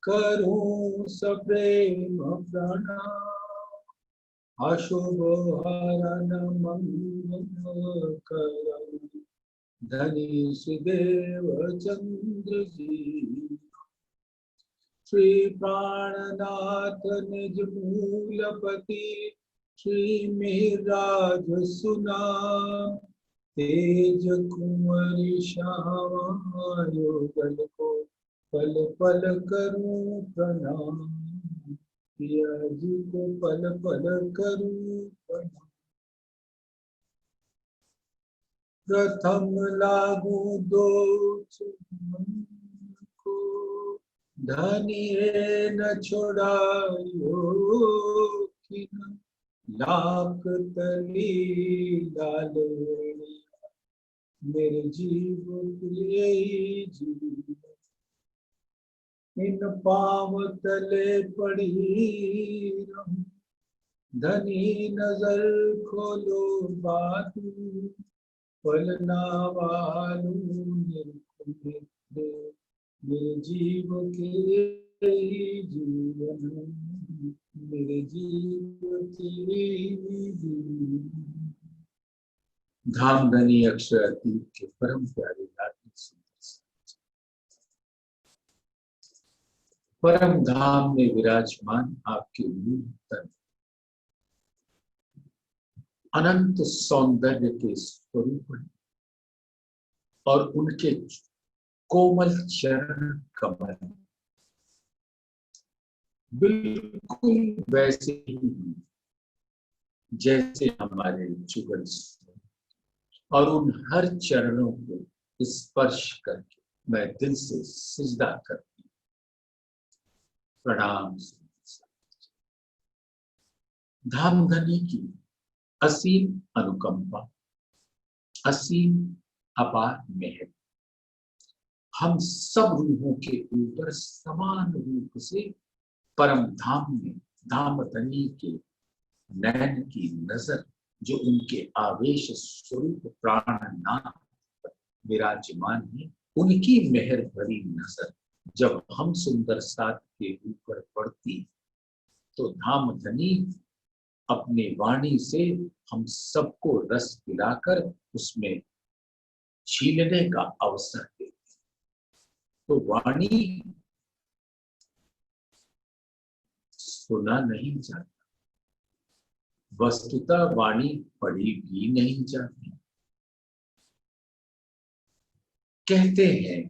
करूं सप्रेम प्रणाम, अशुभ हरण मंगल करम, धनी सुदेव चंद्र जी। श्री प्राणनाथ निज मूलपति, श्री मिहिराज सुनाम, तेज कुंवर श्यामा युगल को पल पल करूं प्रणाम, पिया जी को पल पल करूं प्रणाम। प्रथम लागू दो चुमन को, धनिये न छोड़ायो किन, लाख तली लाल मेरे जीव प्रिय जीव, इन पाव तले पड़ी रहूं, धनी नजर खोलो बातू, पलना वालू मेरे जीव के जीवन, मेरे जीव के जीवन। धामधनी अक्षर अतीत के परम प्यारे लाडले सुंदर परम धाम में विराजमान आपके मूल तन अनंत सौंदर्य के स्वरूप है और उनके कोमल चरण कमल बिल्कुल वैसे ही जैसे हमारे जुगल, और उन हर चरणों को स्पर्श करके मैं दिल से सिजदा करती प्रणाम। धामधनी की असीम अनुकंपा, असीम अपार मेहर हम सब रूहों के ऊपर समान रूप से परम धाम में धामधनी के नयन की नजर, जो उनके आवेश स्वरूप प्राणनाथ विराजमान है, उनकी मेहर भरी नजर जब हम सुंदर साथ के ऊपर पड़ती, तो धामधनी अपने वाणी से हम सबको रस पिलाकर उसमें छीलने का अवसर देती। तो वाणी सुना नहीं जाता, वस्तुतः वाणी पढ़ी भी नहीं जाती। कहते हैं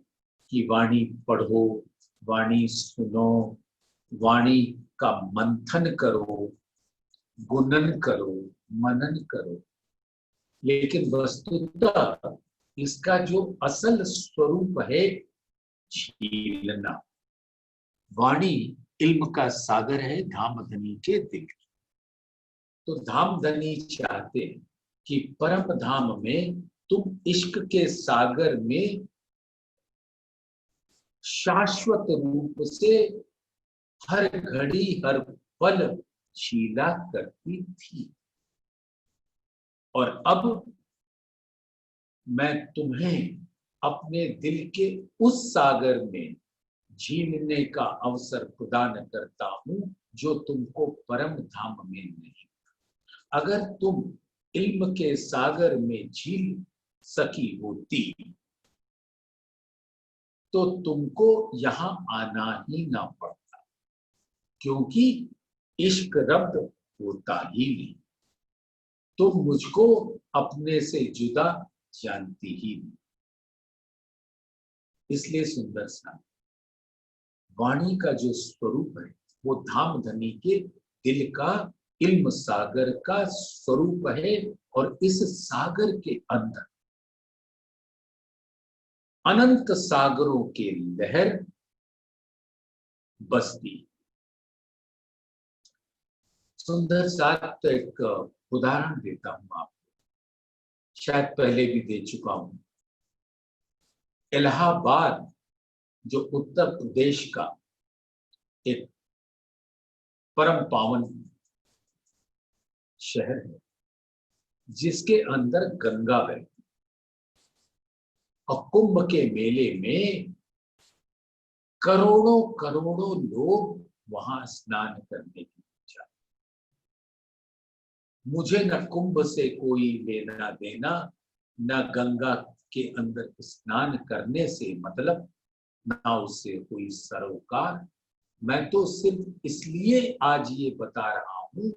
कि वाणी पढ़ो, वाणी सुनो, वाणी का मंथन करो, गुणन करो, मनन करो, लेकिन वस्तुतः इसका जो असल स्वरूप है छीलना। वाणी इल्म का सागर है धामधनी के दिल। तो धामधनी चाहते हैं कि परम धाम में तुम इश्क के सागर में शाश्वत रूप से हर घड़ी हर पल छीला करती थी, और अब मैं तुम्हें अपने दिल के उस सागर में झीलने का अवसर प्रदान करता हूं जो तुमको परम धाम में नहीं। अगर तुम इल्म के सागर में झील सकी होती तो तुमको यहां आना ही ना पड़ता, क्योंकि इश्क रब्द होता ही नहीं, तुम मुझको अपने से जुदा जानती ही नहीं। इसलिए सुंदर सा वाणी का जो स्वरूप है वो धामधनी के दिल का इल्म सागर का स्वरूप है, और इस सागर के अंदर अनंत सागरों के लहर बसती। सुंदर साथ तो एक उदाहरण देता हूं आपको, शायद पहले भी दे चुका हूं। इलाहाबाद जो उत्तर प्रदेश का एक परम पावन शहर है, जिसके अंदर गंगा बहती, और कुंभ के मेले में करोड़ों करोड़ों लोग वहां स्नान करने के लिए जाते। मुझे न कुंभ से कोई लेना देना, न गंगा के अंदर स्नान करने से मतलब, ना उससे कोई सरोकार। मैं तो सिर्फ इसलिए आज ये बता रहा हूं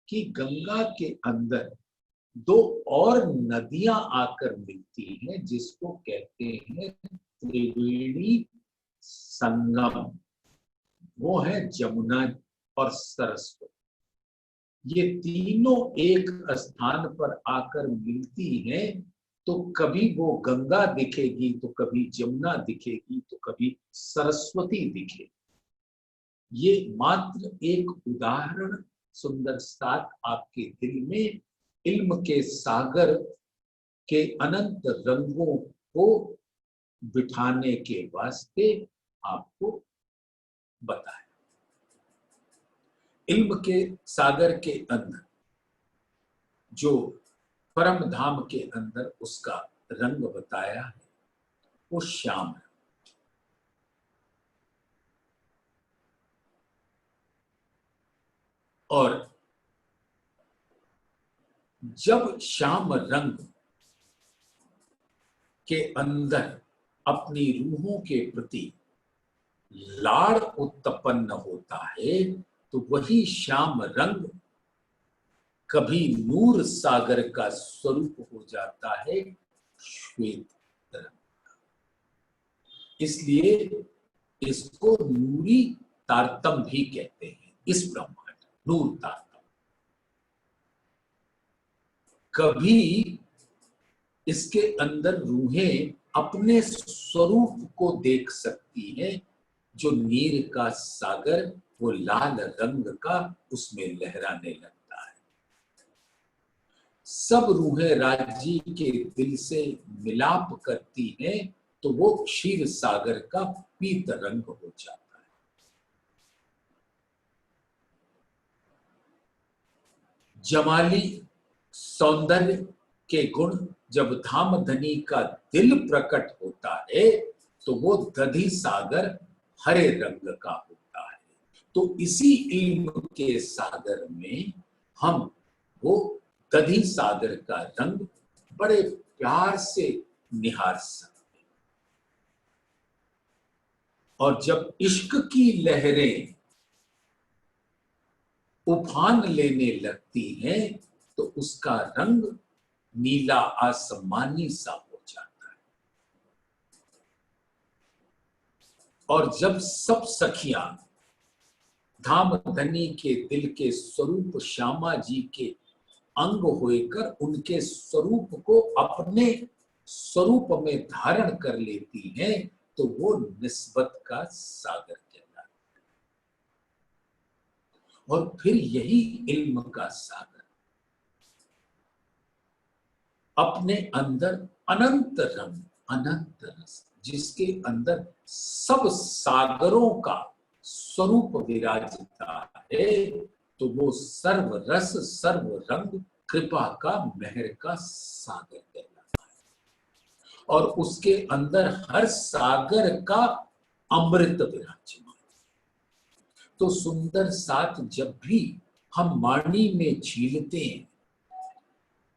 कि गंगा के अंदर दो और नदियां आकर मिलती हैं जिसको कहते हैं त्रिवेणी संगम। वो है जमुना और सरस्वती। ये तीनों एक स्थान पर आकर मिलती हैं, तो कभी वो गंगा दिखेगी, तो कभी जमुना दिखेगी, तो कभी सरस्वती दिखेगी। ये मात्र एक उदाहरण सुंदर साथ आपके दिल में इल्म के सागर के अनंत रंगों को बिठाने के वास्ते आपको बताया। इल्म के सागर के अंदर जो परम धाम के अंदर उसका रंग बताया है वो श्याम है। और जब श्याम रंग के अंदर अपनी रूहों के प्रति लाड़ उत्पन्न होता है, तो वही श्याम रंग कभी नूर सागर का स्वरूप हो जाता है, श्वेत रंग। इसलिए इसको नूरी तारतम भी कहते हैं। इस ब्रह्मांड नूर तारतम। कभी इसके अंदर रूहें अपने स्वरूप को देख सकती हैं, जो नीर का सागर वो लाल रंग का उसमें लहराने लगता है। सब रूहें राजी के दिल से मिलाप करती हैं, तो वो क्षीर सागर का पीत रंग हो जाता है। जमाली सौंदर्य के गुण जब धामधनी का दिल प्रकट होता है, तो वो दधि सागर हरे रंग का होता है। तो इसी इल्म के सागर में हम वो दधि सागर का रंग बड़े प्यार से निहार सकते हैं। और जब इश्क की लहरें उफान लेने लगती हैं, तो उसका रंग नीला आसमानी सा हो जाता है। और जब सब सखियां धामधनी के दिल के स्वरूप श्यामा जी के अंग होकर उनके स्वरूप को अपने स्वरूप में धारण कर लेती हैं, तो वो निस्बत का सागर कहलाता है। और फिर यही इल्म का सागर अपने अंदर अनंत रंग, अनंत रस, जिसके अंदर सब सागरों का स्वरूप विराजता है, तो वो सर्व रस सर्व रंग कृपा का मेहर का सागर कहलाता है। और उसके अंदर हर सागर का अमृत विराजमान। तो सुंदर साथ जब भी हम वाणी में झीलते हैं,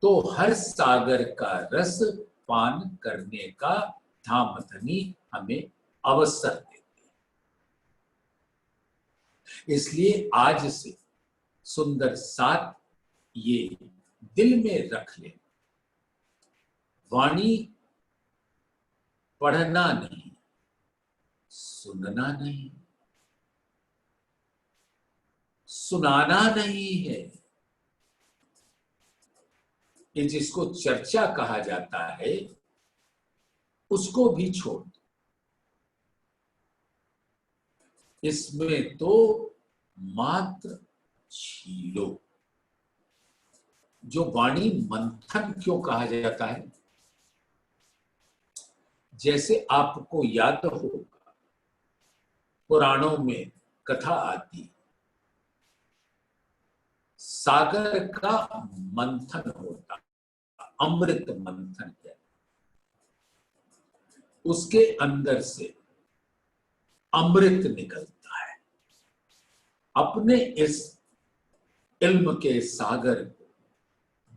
तो हर सागर का रस पान करने का धामधनी हमें अवसर देते हैं। इसलिए आज से सुंदर साथ ये दिल में रख ले, वाणी पढ़ना नहीं, सुनना नहीं, सुनाना नहीं है। ये जिसको चर्चा कहा जाता है उसको भी छोड़ दो। इसमें तो मात्र छीलो। जो वाणी मंथन क्यों कहा जाता है? जैसे आपको याद होगा पुराणों में कथा आती, सागर का मंथन होता, अमृत मंथन कहते, उसके अंदर से अमृत निकलता है। अपने इस इल्म के सागर को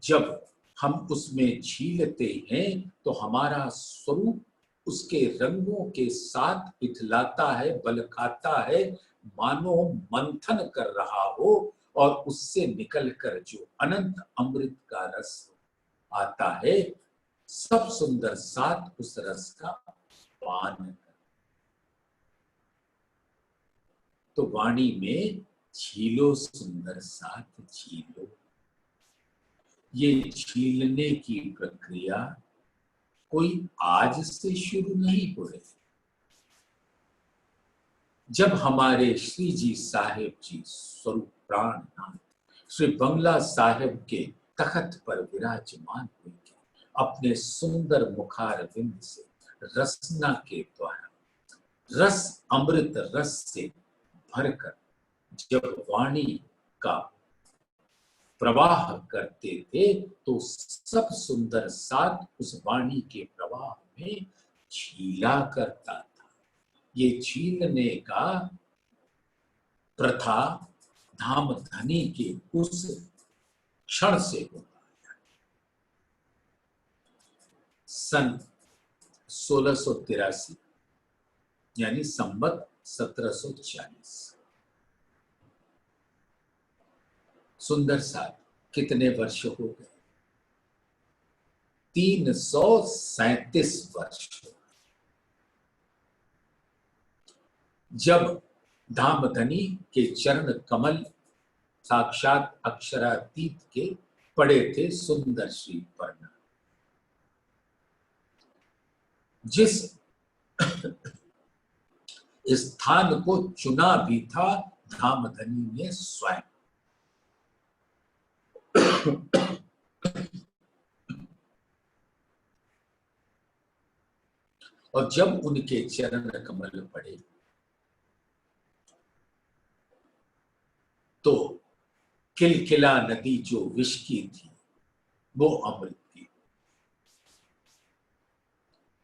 जब हम उसमें झीलते हैं तो हमारा स्वरूप उसके रंगों के साथ इथलाता है, बल खाता है, मानो मंथन कर रहा हो, और उससे निकलकर जो अनंत अमृत का रस आता है, सब सुंदर साथ उस रस का पान कर। तो वाणी में झीलो सुंदर साथ झीलो। ये झीलने की प्रक्रिया कोई आज से शुरू नहीं हो रही। जब हमारे श्री जी साहेब जी स्वरूप प्राणनाथ श्री बंगला साहेब के तख्त पर विराजमान हुए, अपने सुंदर मुखारविंद से रसना के द्वारा रस अमृत रस से भरकर जब वाणी का प्रवाह करते थे, तो सब सुंदर साथ उस वाणी के प्रवाह में झीला करता था। ये झीलने का प्रथा धाम धनी के उस क्षण से होता है। सन 1683 यानी संवत 1740। सुंदर साथ कितने वर्ष हो गए? 337 वर्ष। जब धामधनी के चरण कमल साक्षात अक्षरातीत के पड़े थे सुंदर श्री पर्ण, जिस स्थान को चुना भी था धामधनी ने स्वयं, और जब उनके चरण कमल पड़े तो किलकिला नदी जो विष की थी वो अमृत की।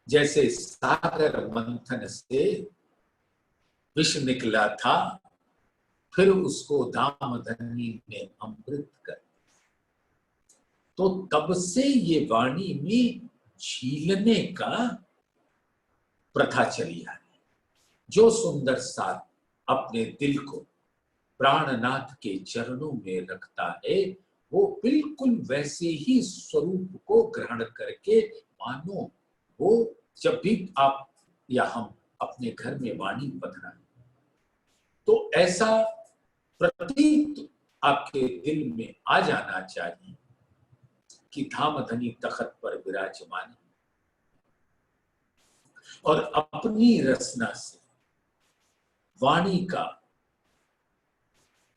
जैसे सागर मंथन से विष निकला था, फिर उसको धामधनी ने अमृत कर, तो तब से ये वाणी में झीलने का प्रथा चली आ रही। जो सुंदर साथ अपने दिल को प्राणनाथ के चरणों में रखता है, वो बिल्कुल वैसे ही स्वरूप को ग्रहण करके, मानो वो जब भी आप या हम अपने घर में वाणी पधराएं तो ऐसा प्रतीत आपके दिल में आ जाना चाहिए कि धामधनी तख्त पर विराजमान है और अपनी रसना से वाणी का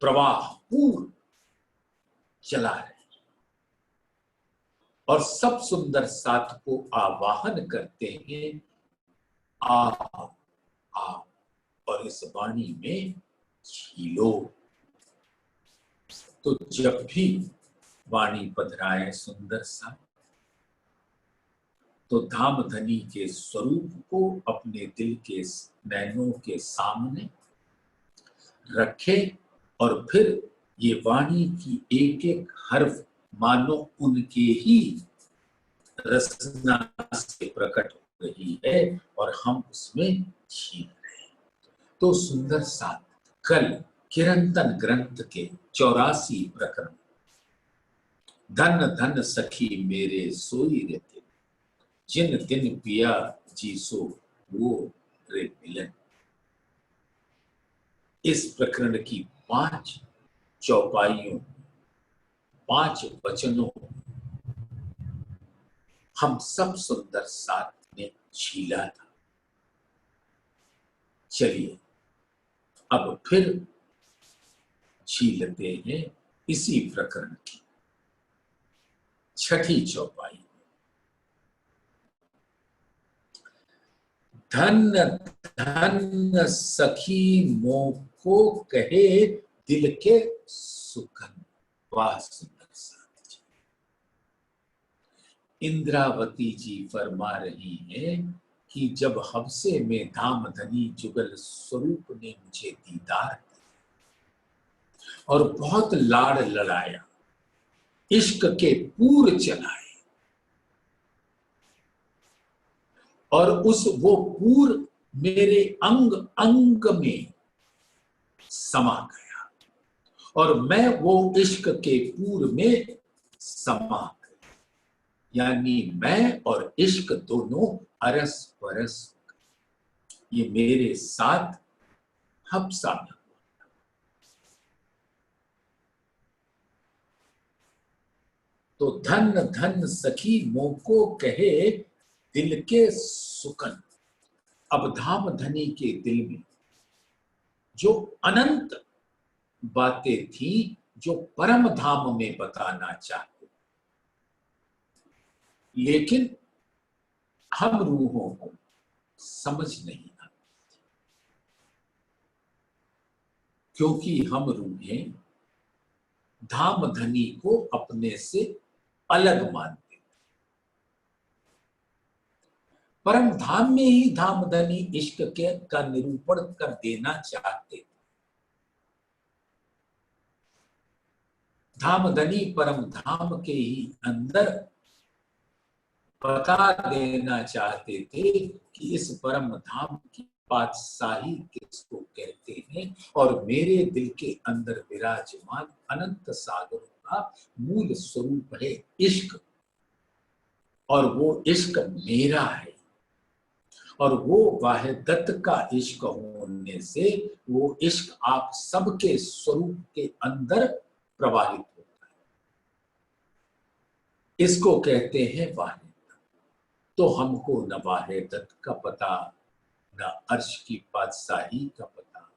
प्रवाह पूर्ण चला रहे और सब सुंदर साथ को आवाहन करते हैं, आ आ और इस वाणी में झीलो। तो जब भी वाणी पधराए सुंदर सा, तो धामधनी के स्वरूप को अपने दिल के नैनों के सामने रखे और फिर ये वाणी की एक एक हर्फ मानो उनके ही रसना से प्रकट हो रही है और हम उसमें झील रहे हैं। तो सुंदर साथ कल किरंतन ग्रंथ के 84 प्रकरण धन धन सखी मेरे सोई रे दिन, जिन दिन पिया जी सो वो रे मिलन, इस प्रकरण की 5 चौपाइयों 5 वचनों हम सब सुंदर साथ ने झीला था। चलिए अब फिर झीलते हैं इसी प्रकरण की 6ठी चौपाई। धन धन सखी मोको कहे दिल के सुखन। वाह सुंदर साथ। इंद्रावती जी फरमा रही हैं कि जब हवसे में धाम धनी जुगल स्वरूप ने मुझे दीदार दी और बहुत लाड़ लड़ाया, इश्क के पूर चलाए और वो पूर मेरे अंग अंग में समा गया और मैं वो इश्क के पूर में समा गया, यानी मैं और इश्क दोनों अरस परस, ये मेरे साथ हफ्सा में। तो धन धन सखी मोको कहे दिल के सुकन। अब धाम धनी के दिल में जो अनंत बातें थी जो परम धाम में बताना चाहते, लेकिन हम रूहों को समझ नहीं आती, क्योंकि हम रूहें धाम धनी को अपने से अलग मानते। परम धाम में ही धाम धनी इश्क के का निरूपण कर देना चाहते। धाम धनी परम धाम के ही अंदर बता देना चाहते थे कि इस परम धाम की बादशाही किसको कहते हैं और मेरे दिल के अंदर विराजमान अनंत सागरों का मूल स्वरूप है इश्क, और वो इश्क मेरा है और वो वाहिदत का इश्क होने से वो इश्क आप सबके स्वरूप के अंदर प्रवाहित होता है, इसको कहते हैं वाहिदत। तो हमको न वाहिदत का पता, न अर्श की बादशाही का पता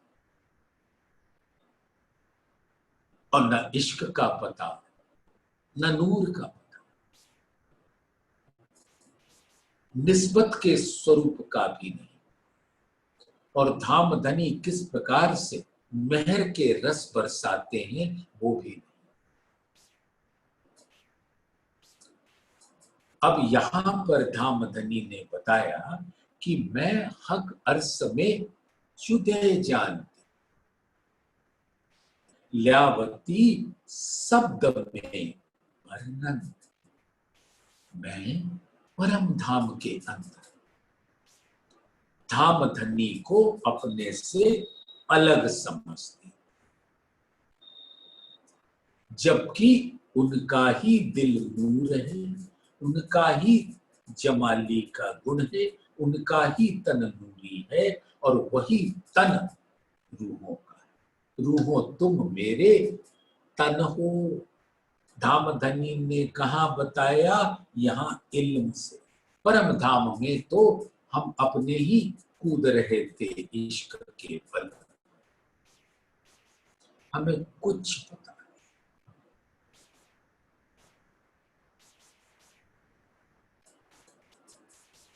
और न इश्क का पता, न नूर का पता, निस्बत के स्वरूप का भी नहीं, और धाम धनी किस प्रकार से मेहर के रस बरसाते हैं वो भी नहीं। अब यहां पर धाम धनी ने बताया कि मैं हक अर्स में जुदे जानती, ल्यावती शब्द में वर्णन, मैं परम धाम के अंदर धाम धनी को अपने से अलग समझती, जबकि उनका ही दिल नूर है, उनका ही जमाली का गुण है, उनका ही तन नूरी है और वही तन रूहों का है। रूहों तुम मेरे तन हो। धाम धनी ने कहा बताया, यहां इल्म से। परम धाम में तो हम अपने ही कूद रहे थे इश्क के बल, हमें कुछ पता नहीं।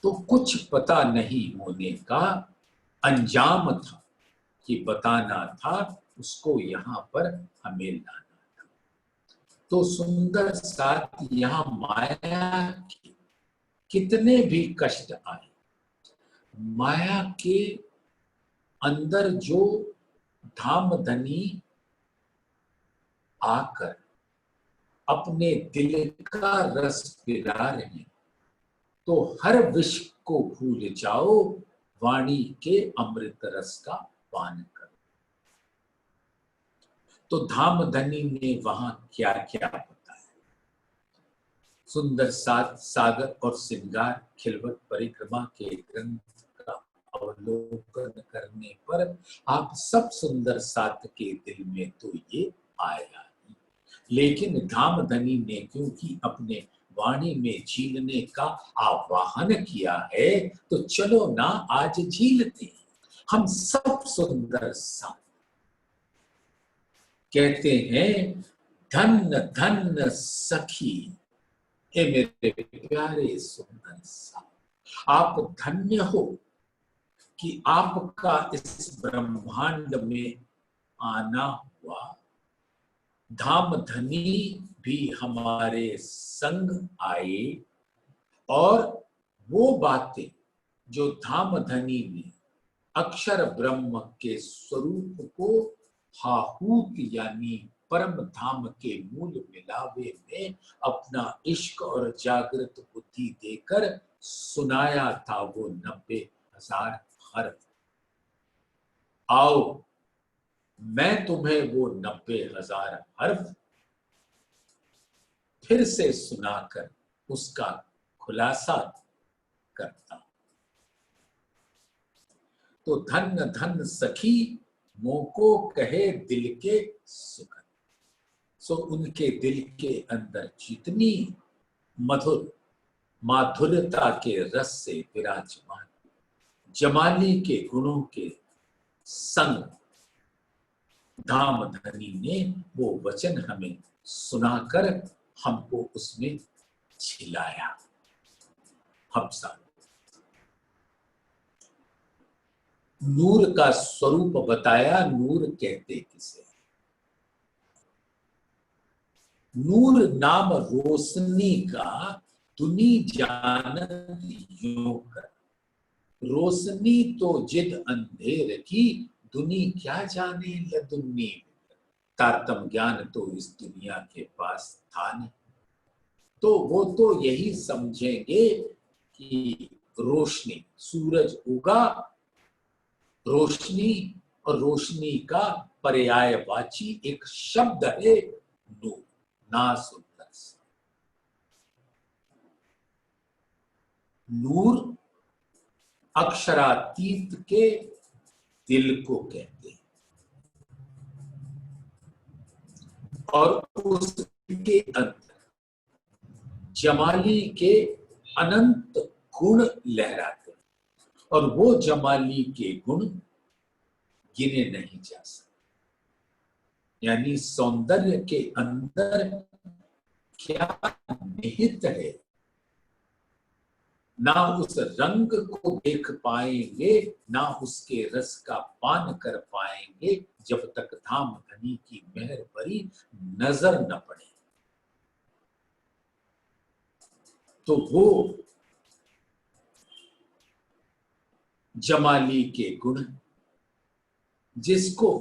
तो कुछ पता नहीं होने का अंजाम था कि बताना था, उसको यहां पर हमें लाना था। तो सुंदर साथ यहां माया के कितने भी कष्ट आए, माया के अंदर जो धाम धनी आकर अपने दिल का रस पिला रहे हैं, तो हर विष को भूल जाओ, वाणी के अमृत रस का पान करो। तो धाम धनी ने वहां क्या क्या बताया। सुंदर सागर और श्रृंगार खिलवट परिक्रमा के ग्रंथ का अवलोकन करने पर आप सब सुंदर साथ के दिल में तो ये आया ही, लेकिन धाम धनी ने क्योंकि अपने वाणी में झीलने का आह्वान किया है, तो चलो ना आज झीलते हैं हम सब सुंदर साथ। कहते हैं धन धन सखी, हे मेरे प्यारे सुंदर साथ, आप धन्य हो कि आपका इस ब्रह्मांड में आना हुआ। धाम धनी भी हमारे संग आए और वो बातें जो धामधनी ने अक्षर ब्रह्म के स्वरूप को हाहूत यानी परम धाम के मूल मिलावे में अपना इश्क और जागृत बुद्धि देकर सुनाया था वो 90,000 हर्फ। आओ मैं तुम्हें वो 90,000 हर्फ फिर से सुनाकर उसका खुलासा करता। तो धन धन सखी मोको कहे दिल के सुख। सो उनके दिल के अंदर जितनी मधुर माधुर्यता के रस से विराजमान जमाली के गुणों के संग धामधनी ने वो वचन हमें सुनाकर हमको उसमें छिलाया। हफ्सा नूर का स्वरूप बताया। नूर कहते किसे? नूर नाम रोशनी का दुनी जानत यूं कर। रोशनी तो जिद अंधेर की दुनी क्या जाने लदुन्नी। तारतम ज्ञान तो इस दुनिया के पास था नहीं, तो वो तो यही समझेंगे कि रोशनी, सूरज उगा, रोशनी, और रोशनी का पर्यायवाची एक शब्द है नूर। ना सुंदर नूर अक्षरातीत के दिल को कहते हैं और उसके अंदर जमाली के अनंत गुण लहराते हैं और वो जमाली के गुण गिने नहीं जा सकते। यानी सौंदर्य के अंदर क्या निहित है, ना उस रंग को देख पाएंगे, ना उसके रस का पान कर पाएंगे जब तक धामधनी की मेहर भरी नजर न पड़े। तो वो जमाली के गुण जिसको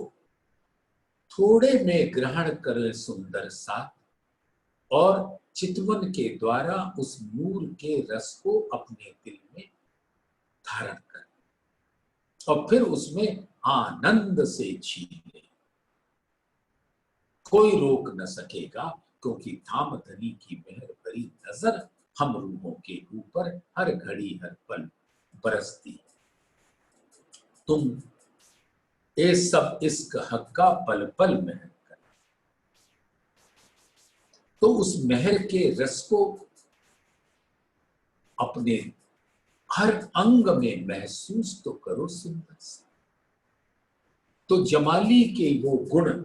थोड़े में ग्रहण करे सुंदर सा और चितवन के द्वारा उस नूर के रस को अपने दिल में धारण कर और फिर उसमें आनंद से झीले, कोई रोक न सकेगा, क्योंकि धामधनी की मेहर भरी नजर हम रूहों के ऊपर हर घड़ी हर पल बरसती। तुम ये सब इश्क हक का पल पल महर कर। तो उस मेहर के रस को अपने हर अंग में महसूस तो करो सुंदर सा। तो जमाली के वो गुण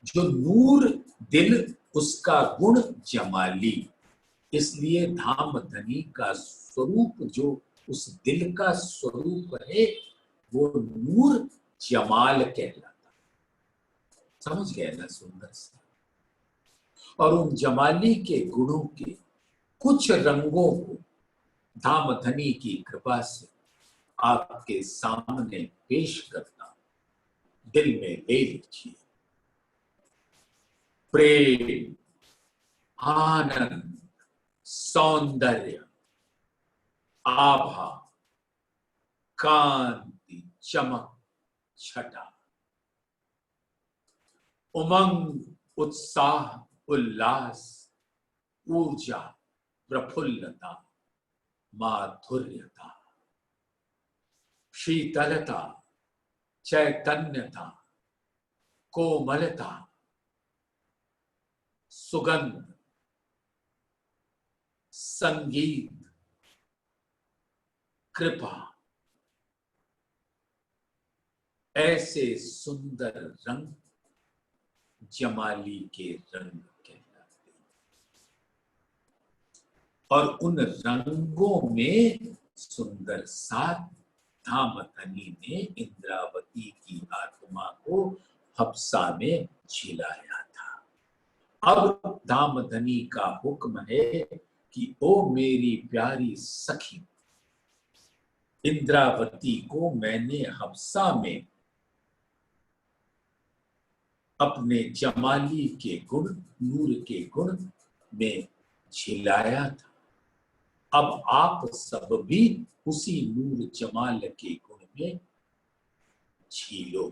जो नूर दिल, उसका गुण जमाली, इसलिए धामधनी का स्वरूप जो उस दिल का स्वरूप है वो नूर जमाल कहलाता। समझ गए ना सुंदर सा? और उन जमाली के गुणों के कुछ रंगों को धामधनी की कृपा से आपके सामने पेश करता, दिल में ले लीजिए। प्रेम, आनंद, सौंदर्य, आभा, कांति, चमक, छटा, उमंग, उत्साह, उल्लास, ऊर्जा, प्रफुल्लता, माधुर्यता, शीतलता, चैतन्यता, कोमलता, सुगंध, संगीत, कृपा, ऐसे सुंदर रंग जमाली के रंग कहलाते हैं। और उन रंगों में सुंदर साथ धामधनी ने इंद्रावती की आत्मा को हफ्सा में झिलाया था। अब धामधनी का हुक्म है कि ओ मेरी प्यारी सखी, इंद्रावती को मैंने हफ्सा में अपने जमाली के गुण, नूर के गुण में झिलाया था। अब आप सब भी उसी नूर जमाल के गुण में झीलो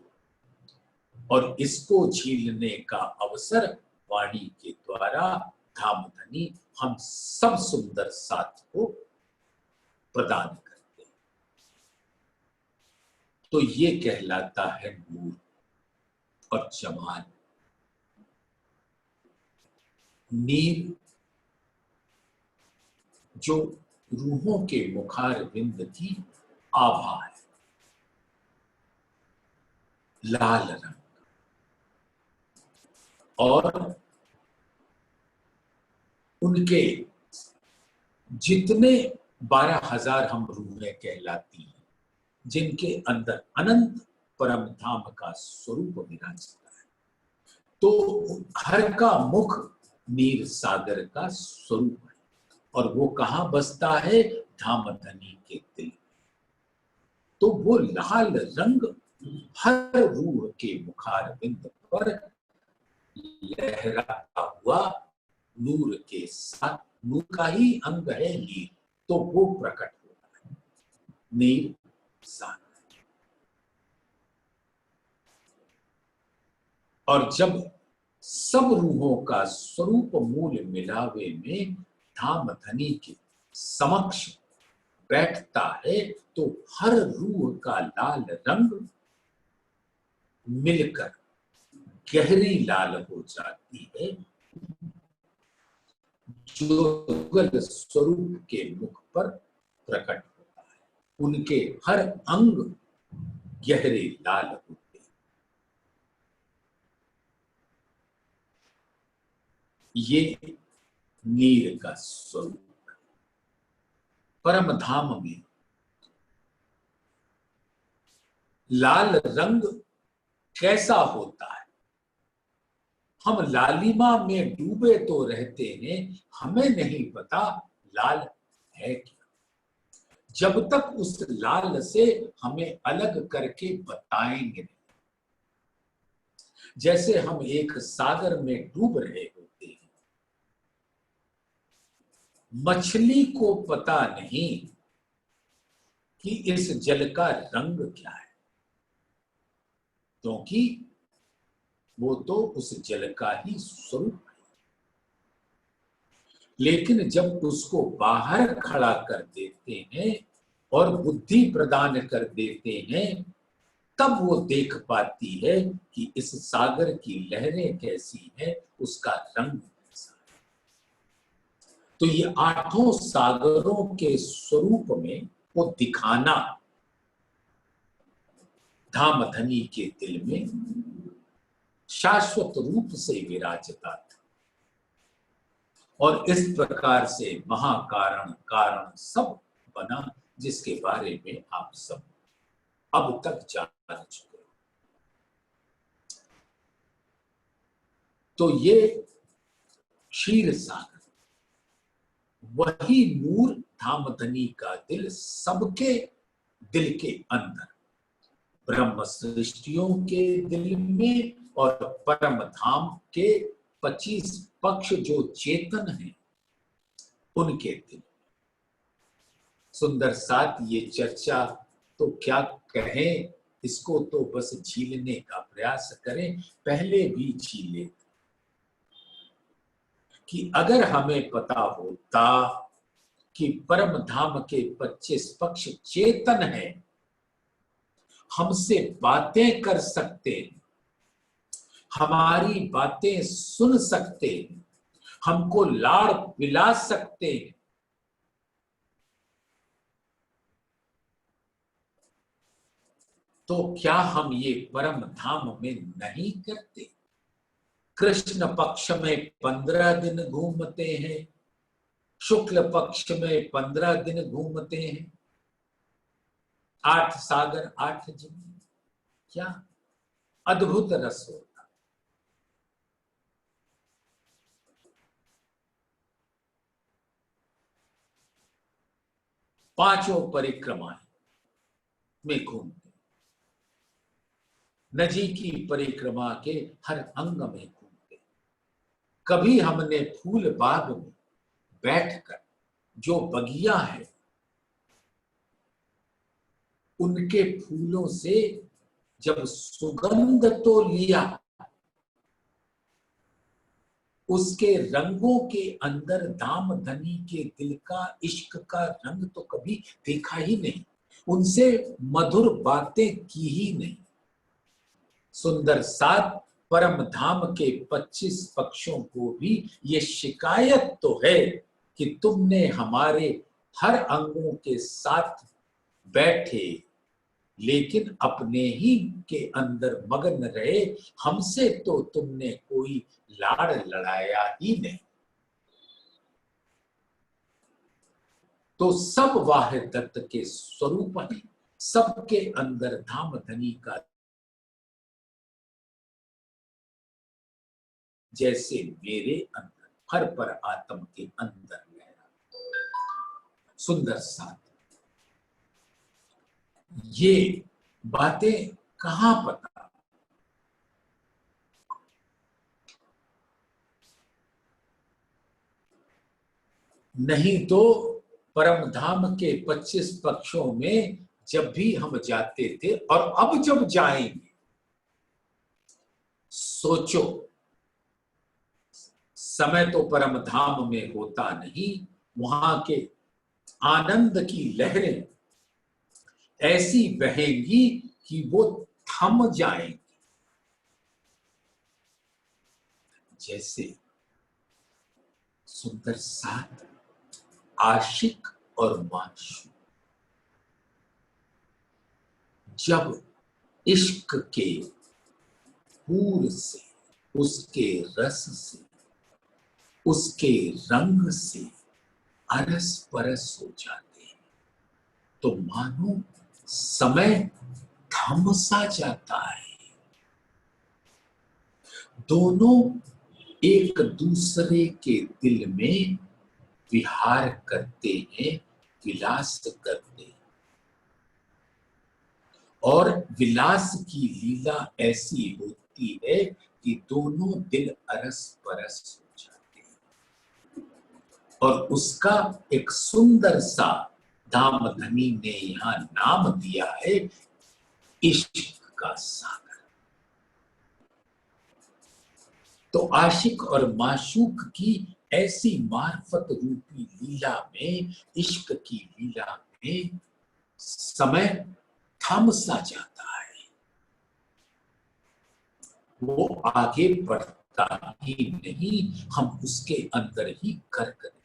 और इसको झीलने का अवसर वाणी के द्वारा धामधनी हम सब सुंदर साथ को प्रदान करते हैं। तो ये कहलाता है नूर और जमाल। नीर जो रूहों के मुखार बिंद की आभा है, लाल रंग, और उनके जितने 12,000 हम रूहें कहलाती हैं, जिनके अंदर अनंत परम धाम का स्वरूप विराजता है, तो हर का मुख नीर सागर का स्वरूप है और वो कहां बसता है? धामधनी के दिल में। तो वो लाल रंग हर रूह के मुखार बिंद पर लहराता हुआ नूर के साथ, नूर का ही अंग है नीर, तो वो प्रकट होता है नीर सागर। और जब सब रूहों का स्वरूप मूल मिलावे में धामधनी के समक्ष बैठता है, तो हर रूह का लाल रंग मिलकर गहरी लाल हो जाती है, जो युगल स्वरूप के मुख पर प्रकट होता है। उनके हर अंग गहरे लाल होते हैं। ये नीर का स्वरूप। परम धाम में लाल रंग कैसा होता है? हम लालिमा में डूबे तो रहते हैं, हमें नहीं पता लाल है क्या। जब तक उस लाल से हमें अलग करके बताएंगे नहीं। जैसे हम एक सागर में डूब रहे होते हैं, मछली को पता नहीं कि इस जल का रंग क्या है, क्योंकि वो तो उस जल का ही स्वरूप है। लेकिन जब उसको बाहर खड़ा कर देते हैं और बुद्धि प्रदान कर देते हैं, तब वो देख पाती है कि इस सागर की लहरें कैसी हैं, उसका रंग कैसा है। तो ये आठों सागरों के स्वरूप में वो दिखाना धामधनी के दिल में शाश्वत रूप से विराजता था। और इस प्रकार से महाकारण कारण सब बना, जिसके बारे में आप सब अब तक जान चुके। तो ये क्षीर सागर, वही नूर धामधनी का दिल, सबके दिल के अंदर, ब्रह्म सृष्टियों के दिल में और परम धाम के 25 पक्ष जो चेतन हैं, उनके दिल। सुंदर साथ ये चर्चा तो क्या कहें, इसको तो बस झीलने का प्रयास करें। पहले भी झीले कि अगर हमें पता होता कि परम धाम के 25 पक्ष चेतन है, हमसे बातें कर सकते, हमारी बातें सुन सकते, हमको लाड़ पिला सकते, तो क्या हम ये परम धाम में नहीं करते? कृष्ण पक्ष में 15 दिन घूमते हैं, शुक्ल पक्ष में 15 दिन घूमते हैं, 8 सागर 8 दिन। क्या अद्भुत रस होता। पांचों परिक्रमाएं में घूमते, नदी की परिक्रमा के हर अंग में घूमते। कभी हमने फूल बाग में बैठकर जो बगिया है उनके फूलों से जब सुगंध तो लिया, उसके रंगों के अंदर दाम धनी के दिल का इश्क का रंग तो कभी देखा ही नहीं, उनसे मधुर बातें की ही नहीं। सुंदर साथ परम धाम के 25 पक्षों को भी ये शिकायत तो है कि तुमने हमारे हर अंगों के साथ बैठे, लेकिन अपने ही के अंदर मगन रहे, हमसे तो तुमने कोई लाड़ लड़ाया ही नहीं। तो सब वाहिद दत्त के स्वरूप हैं, सबके अंदर धाम धनी का जैसे मेरे अंदर हर पर आत्म के अंदर लहरा। सुंदर साथ ये बातें कहां पता, नहीं तो परम धाम के 25 पक्षों में जब भी हम जाते थे और अब जब जाएंगे, सोचो समय तो परम धाम में होता नहीं, वहां के आनंद की लहरें ऐसी बहेंगी कि वो थम जाएंगी। जैसे सुंदर साथ आशिक और माशूक जब इश्क के फूल से, उसके रस से, उसके रंग से अरस परस हो जाते हैं, तो मानो समय थम सा जाता है। दोनों एक दूसरे के दिल में विहार करते हैं, विलास करते हैं, और विलास की लीला ऐसी होती है कि दोनों दिल अरस परस हो जाते हैं। और उसका एक सुंदर सा दाम धनी ने यहां नाम दिया है, इश्क का सागर। तो आशिक और माशूक की ऐसी मार्फत रूपी लीला में, इश्क की लीला में समय थम सा जाता है, वो आगे बढ़ता ही नहीं, हम उसके अंदर ही कर करें।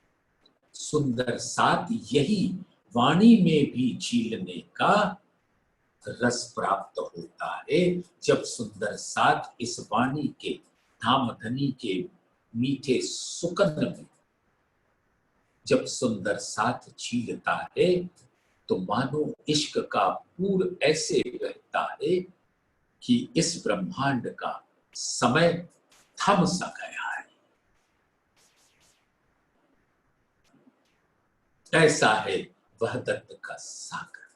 सुंदर साथ यही वाणी में भी झीलने का रस प्राप्त होता है, जब सुंदर साथ इस वाणी के धाम धनी के मीठे सुकन में जब सुंदर साथ झीलता है, तो मानो इश्क का पूर ऐसे बहता है कि इस ब्रह्मांड का समय थम सा गया है। ऐसा है वहदत का सागर।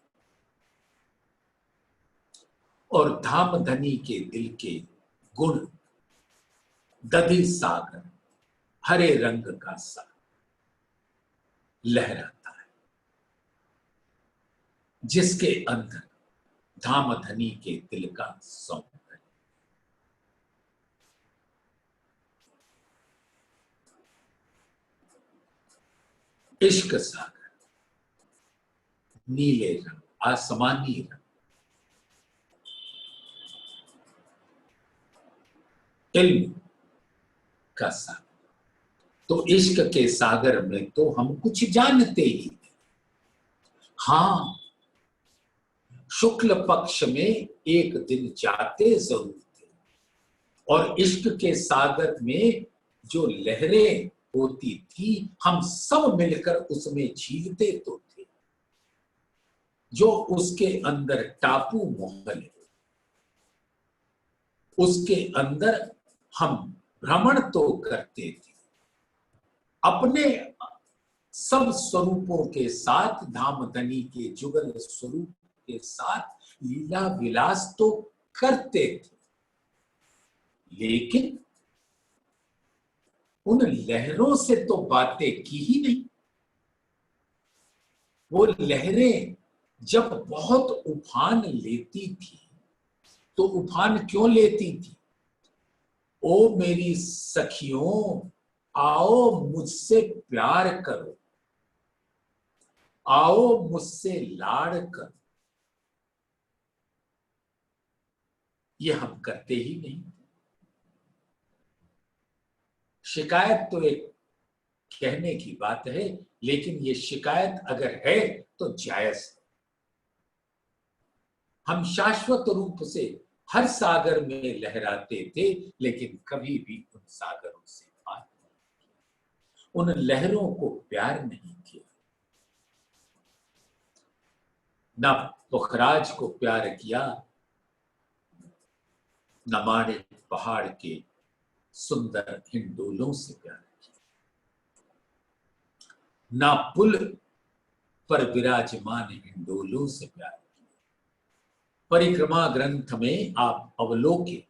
और धाम धनी के दिल के गुण दधि सागर, हरे रंग का सागर लहराता है, जिसके अंदर धाम धनी के दिल का सौंदर्य। इश्क सागर, नीले रंग, आसमानी रंग, इल्म का सागर। तो इश्क के सागर में तो हम कुछ जानते ही नहीं। हाँ, शुक्ल पक्ष में एक दिन जाते जरूर थे, और इश्क के सागर में जो लहरें होती थी, हम सब मिलकर उसमें झीलते तो थे। जो उसके अंदर टापू मोहल है, उसके अंदर हम भ्रमण तो करते थे, अपने सब स्वरूपों के साथ, धाम धनी के जुगल स्वरूप के साथ लीला विलास तो करते थे, लेकिन उन लहरों से तो बातें की ही नहीं। वो लहरें जब बहुत उफान लेती थी तो उफान क्यों लेती थी? ओ मेरी सखियों, आओ मुझसे प्यार करो, आओ मुझसे लाड़ करो। ये हम करते ही नहीं। शिकायत तो एक कहने की बात है, लेकिन ये शिकायत अगर है तो जायज है। हम शाश्वत रूप से हर सागर में लहराते थे, लेकिन कभी भी उन सागरों से पार नहीं किया, उन लहरों को प्यार नहीं किया। न पुखराज को प्यार किया, न माणिक पहाड़ के सुंदर हिंडोलों से प्यार किया, न पुल पर विराजमान हिंडोलों से प्यार किया। परिक्रमा ग्रंथ में आप अवलोके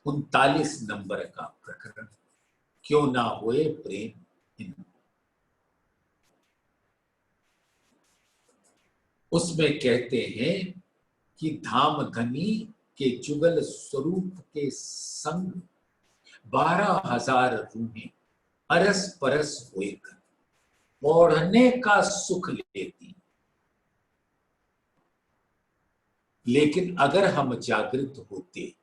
39 नंबर का प्रकरण, क्यों ना हुए प्रेम इन, उसमें कहते हैं कि धाम धनी के जुगल स्वरूप के संग 12,000 रूहें अरस परस होकर पौढ़ने का सुख लेती। लेकिन अगर हम जागृत होते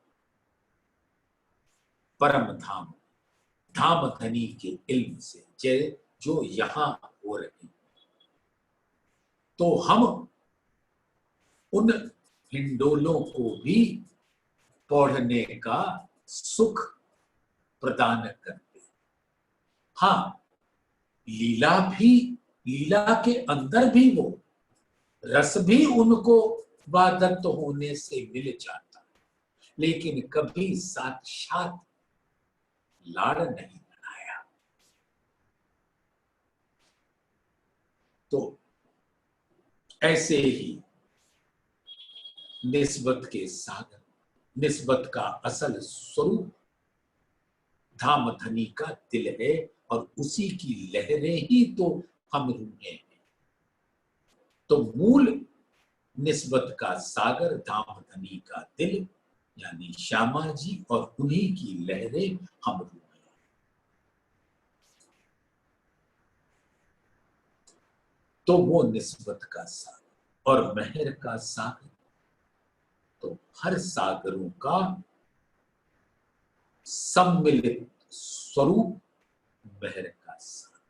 परम धाम धाम धनी के इल्म से जो यहां हो रहे, तो हम उन हिंडोलों को भी पौढ़ने का सुख प्रदान करते। हाँ, लीला के अंदर भी वो रस भी उनको वादत्त होने से मिल जाता, लेकिन कभी साक्षात लाड़ नहीं बनाया। तो ऐसे ही निस्बत के सागर, निस्बत का असल स्वरूप धाम धनी का दिल है, और उसी की लहरें ही तो हम रूहें हैं। तो मूल निस्बत का सागर धाम धनी का दिल यानी श्यामा जी, और उन्हीं की लहरें हम रूहें। तो वो निस्बत का सागर और मेहर का सागर, तो हर सागरों का सम्मिलित स्वरूप मेहर का सागर,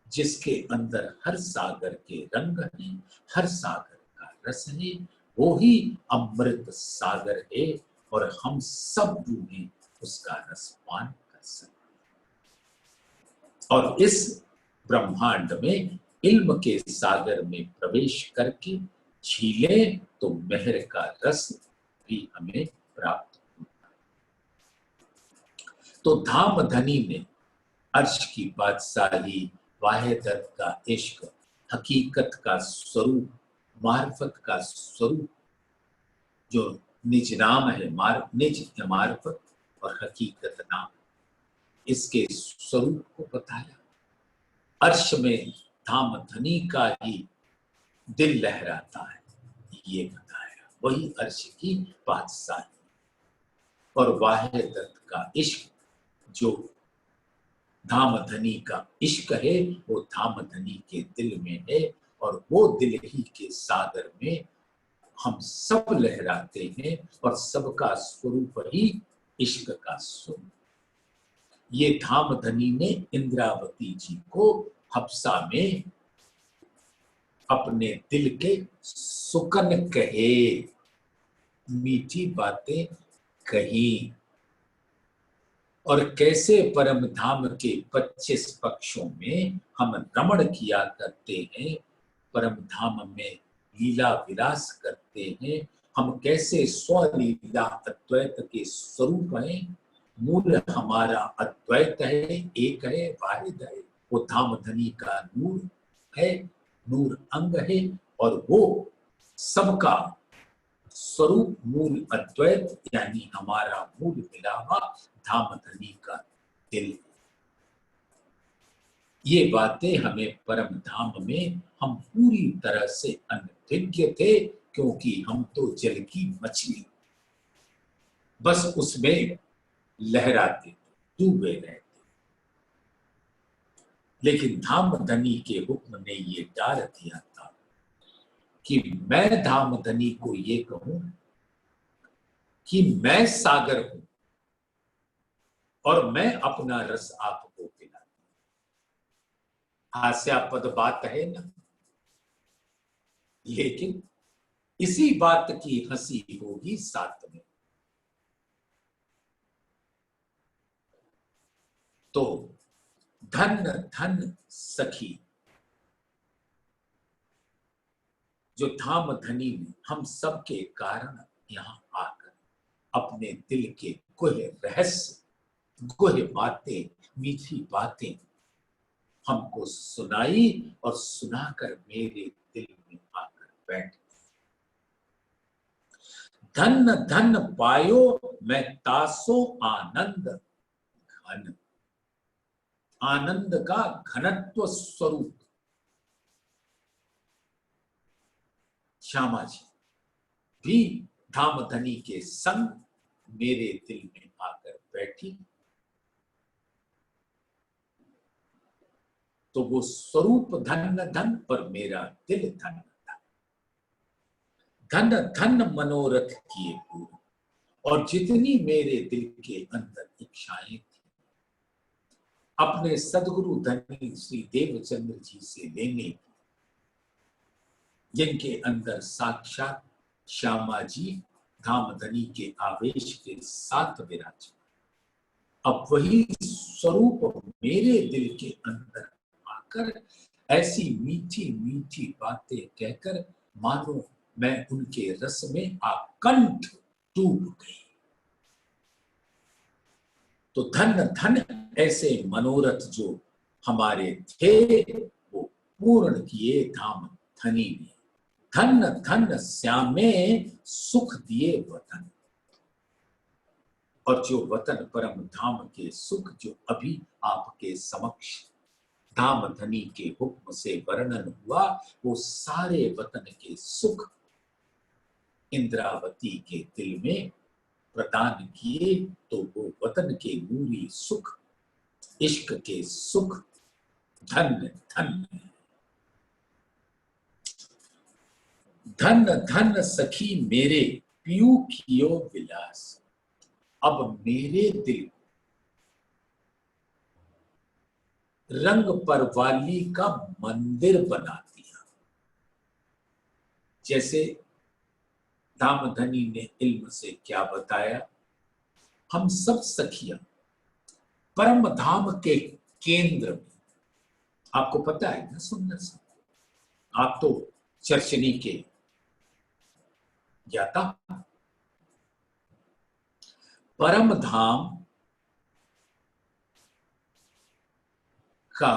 जिसके अंदर हर सागर के रंग हैं, हर सागर का रस है, वो ही अमृत सागर है, और हम सब रूहें उसका रस पान कर सकते। और इस ब्रह्मांड में इल्म के सागर में प्रवेश करके झीले तो मेहर का रस भी हमें प्राप्त होता है। तो धाम धनी ने अर्श की बादशाही, वाहिदत का इश्क, हकीकत का स्वरूप, मार्फत का स्वरूप, जो निज नाम है, निज मार्फत और हकीकत नाम, इसके स्वरूप को बताया। अर्श में धाम धनी का ही दिल लहराता है, ये बताया। वही अर्श की बादशाही और वाहिदत का इश्क, जो धाम धनी का इश्क है, वो धाम धनी के दिल में है, और वो दिल ही के सागर में हम सब लहराते हैं, और सबका स्वरूप ही इश्क का स्वरूप। ये धाम धनी ने इंद्रावती जी को हफ्सा में अपने दिल के सुकन कहे, मीठी बातें कही, और कैसे परम धाम के 25 पक्षों में हम रमण किया करते हैं, परम धाम में लीला विलास करते हैं। हम कैसे स्वलीला अद्वैत के स्वरूप हैं। मूल हमारा अद्वैत है, एक है, वाहिद है। वो धाम धनी का नूर है, नूर अंग है, और वो सबका स्वरूप मूल अद्वैत यानी हमारा मूल मिला हुआ धामधनी का दिल। ये बातें हमें परम धाम में हम पूरी तरह से अनभिज्ञ थे, क्योंकि हम तो जल की मछली बस उसमें लहराते डूबे रहते। लेकिन धामधनी के हुक्म ने ये डाल दिया था कि मैं धामधनी को ये कहूं कि मैं सागर हूं और मैं अपना रस आपको पिला। हास्यास्पद बात है ना, लेकिन इसी बात की हंसी होगी साथ में। तो धन धन सखी, जो धामधनी ने हम सबके कारण यहां आकर अपने दिल के गुह रहस्य, गुह बातें, मीठी बातें हमको सुनाई और सुनाकर मेरे दिल में आकर बैठ। धन धन पायो मैं तासो आनंद घन, आनंद का घनत्व स्वरूप श्यामा जी भी धामधनी के संग मेरे दिल में आकर बैठी। तो वो स्वरूप धन धन पर मेरा दिल धन धन धन मनोरथ किए पूरे। और जितनी मेरे दिल के अंदर इच्छाएं थी अपने सदगुरु धनी श्री देवचंद्र जी से लेने की, जिनके अंदर साक्षात श्यामा जी धामधनी के आवेश के साथ विराज, अब वही स्वरूप मेरे दिल के अंदर आकर ऐसी मीठी मीठी बातें कहकर मानो मैं उनके रस में आकंठ डूब गई। तो धन धन ऐसे मनोरथ जो हमारे थे वो पूर्ण किए धामधनी ने। धन धन श्यामे सुख दिए वतन, और जो वतन परम धाम के सुख जो अभी आपके समक्ष धामधनी के हुक्म से वर्णन हुआ, वो सारे वतन के सुख इंद्रावती के दिल में प्रदान किए। तो वो वतन के नूरी सुख, इश्क के सुख धन्य धन्य। धन धन सखी मेरे पियू कियो विलास, अब मेरे दिल रंग परवाली का मंदिर बना दिया। जैसे धामधनी ने इल्म से क्या बताया, हम सब सखियां परम धाम के केंद्र में, आपको पता है ना सुंदर सा, आप तो चर्चनी के ज्ञाता, परम धाम का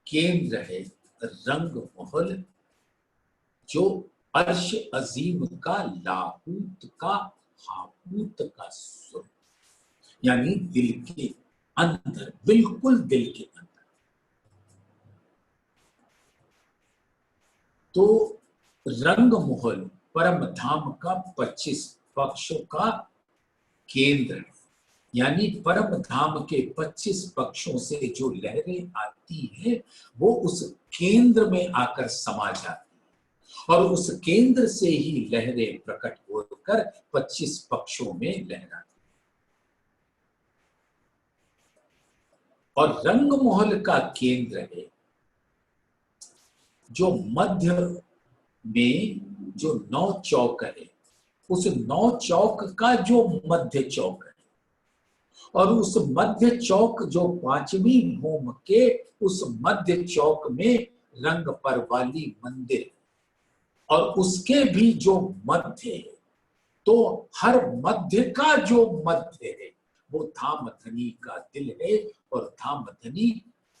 केंद्र है रंग महल, जो अर्श अजीम का लाहूत का हाहूत का स्वरूप, यानी दिल के अंदर, बिल्कुल दिल के अंदर। तो रंग महल परम धाम का 25 पक्षों का केंद्र, यानी परम धाम के 25 पक्षों से जो लहरें आती है वो उस केंद्र में आकर समा जाती है, और उस केंद्र से ही लहरें प्रकट होकर 25 पक्षों में लहराती। और रंग महल का केंद्र है जो मध्य में जो 9 चौक है, उस 9 चौक का जो मध्य चौक है, और उस मध्य चौक जो 5वीं भूम के उस मध्य चौक में रंग परवाली मंदिर, और उसके भी जो मध्य है, तो हर मध्य का जो मध्य है वो धामधनी का दिल है, और धामधनी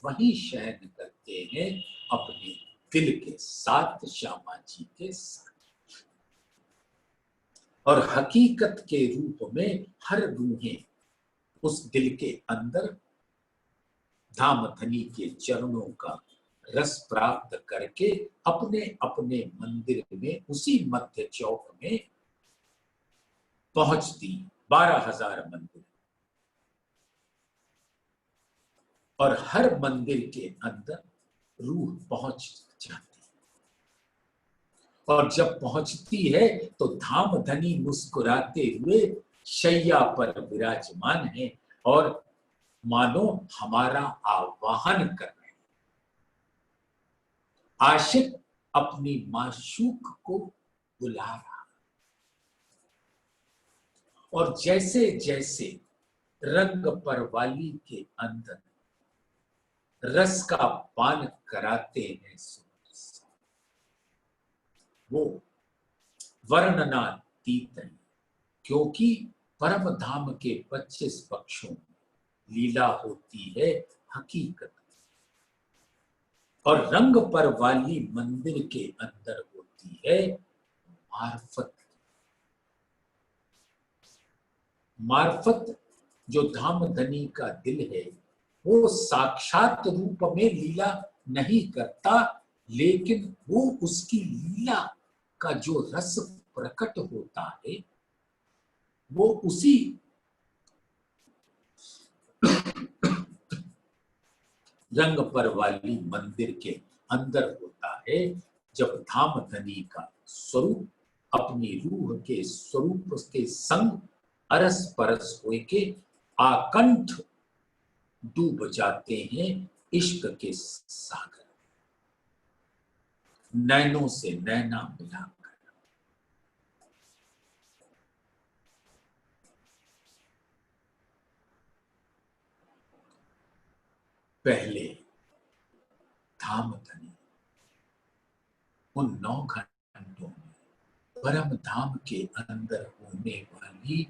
वही शयन करते हैं अपने दिल के साथ, श्यामा जी के साथ। और हकीकत के रूप में हर रूहें उस दिल के अंदर धाम धनी के चरणों का रस प्राप्त करके अपने अपने मंदिर में उसी मध्य चौक में पहुंचती। 12,000 मंदिर और हर मंदिर के अंदर रूह पहुंच जाती और जब पहुंचती है तो धाम धनी मुस्कुराते हुए शैया पर विराजमान है और मानो हमारा आवाहन कर रहे हैं। आशिक अपनी माशूक को बुला रहा और जैसे जैसे रंग परवाली के अंदर रस का पान कराते हैं वो वर्णनातीत है, क्योंकि परम धाम के 25 पक्षों में लीला होती है हकीकत और रंग पर वाली मंदिर के अंदर होती है मार्फत। मार्फत जो धाम धनी का दिल है वो साक्षात रूप में लीला नहीं करता, लेकिन वो उसकी लीला का जो रस प्रकट होता है वो उसी रंग पर वाली मंदिर के अंदर होता है। जब धाम धनी का स्वरूप अपनी रूह के स्वरूप के संग अरस परस होए के आकंठ डूब जाते हैं इश्क के सागर, नैनों से नैना मिलाकर। पहले धाम धनी उन 9 घंटों में परम धाम के अंदर होने वाली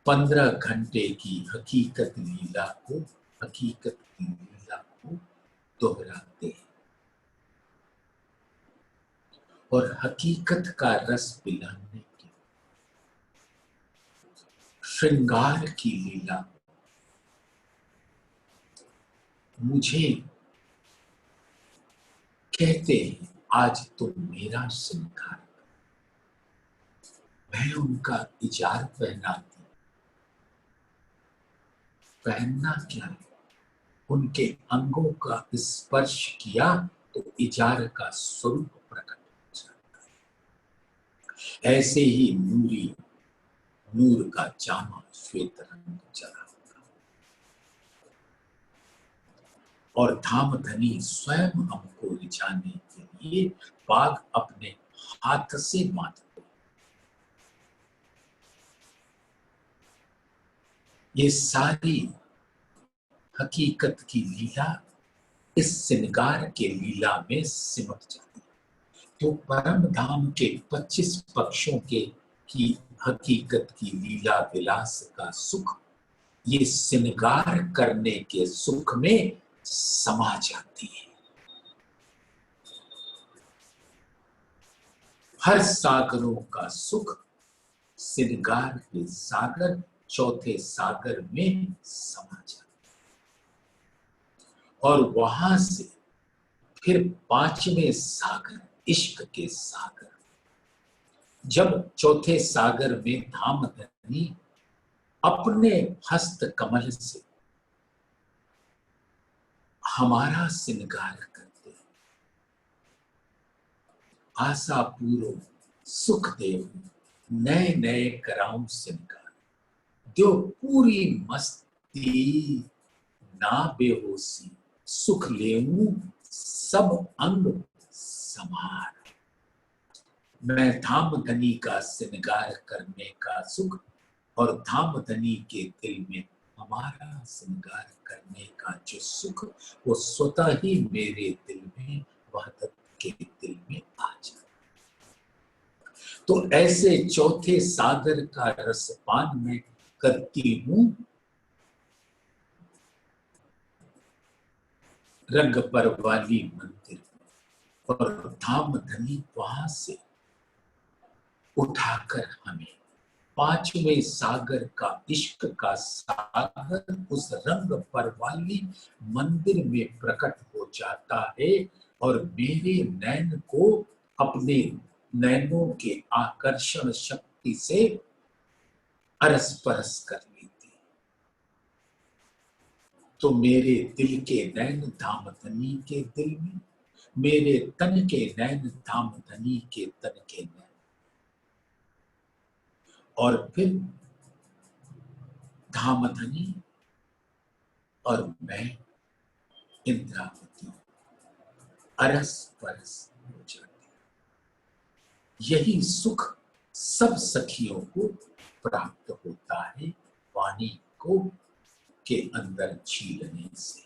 15 घंटे की हकीकत की लीला को दोहराते हैं और हकीकत का रस पिलाने के श्रृंगार की लीला। मुझे कहते हैं आज तुम मेरा श्रृंगार, मैं उनका इजार पहनना क्या है, उनके अंगों का स्पर्श किया तो इजार का स्वरूप प्रकट हो जाता है। ऐसे ही नूर का जामा श्वेत रंग चला और धाम धनी स्वयं हमको रिझाने के लिए बाग अपने हाथ से बांधते। ये सारी हकीकत की लीला इस श्रृंगार के लीला में सिमट जाती है। तो परम धाम के 25 पक्षों की हकीकत की लीला विलास का सुख ये श्रृंगार करने के सुख में समा जाती है। हर सागरों का सुख श्रृंगार के सागर चौथे सागर में समा जाता और वहां से फिर 5वें सागर इश्क के सागर। जब चौथे सागर में धाम धनी अपने हस्त कमल से हमारा श्रृंगार करते हैं, आशा पूरो सुख देव नए नए कराऊं श्रृंगार, जो पूरी मस्ती ना बेहोशी सुख लेऊं सब अंग समार। मैं धाम धनी का श्रृंगार करने का सुख और धाम धनी के दिल में हमारा श्रृंगार करने का जो सुख वो स्वतः ही मेरे दिल में वहदत के दिल में आ जाता। तो ऐसे चौथे सागर का रसपान मैं करती हूं रंग पर वाली मंदिर और धाम धनी वहां से उठाकर हमें पांचवें सागर का इश्क का सागर उस रंग पर वाली मंदिर में प्रकट हो जाता है और मेरे नैन को अपने नैनों के आकर्षण शक्ति से अरस परस कर लेते। तो मेरे दिल के नैन धामधनी के दिल में, मेरे तन के नैन धामधनी के तन के नैन, और फिर धामधनी और मैं इंद्रावती अरस परस हो जाते। यही सुख सब सखियों को प्राप्त होता है वाणी को के अंदर छीलने से।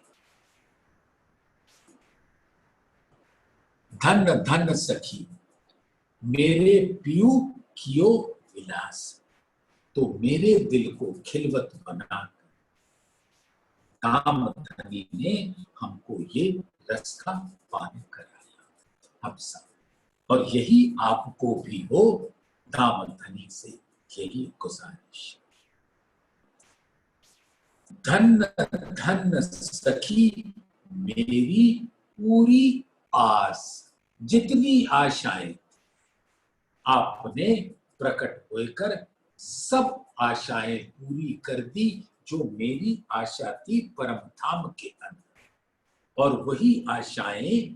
धन धन सखी मेरे पियू कियो विलास। तो मेरे दिल को खिलवत बनाकर धामधनी ने हमको ये रस का पान कराया हम सब, और यही आपको भी हो धामधनी से यही गुजारिश। धन धन सखी मेरी पूरी आस। जितनी आशाएं आपने प्रकट होकर सब आशाएं पूरी कर दी जो मेरी आशा थी परम धाम के अंदर, और वही आशाएं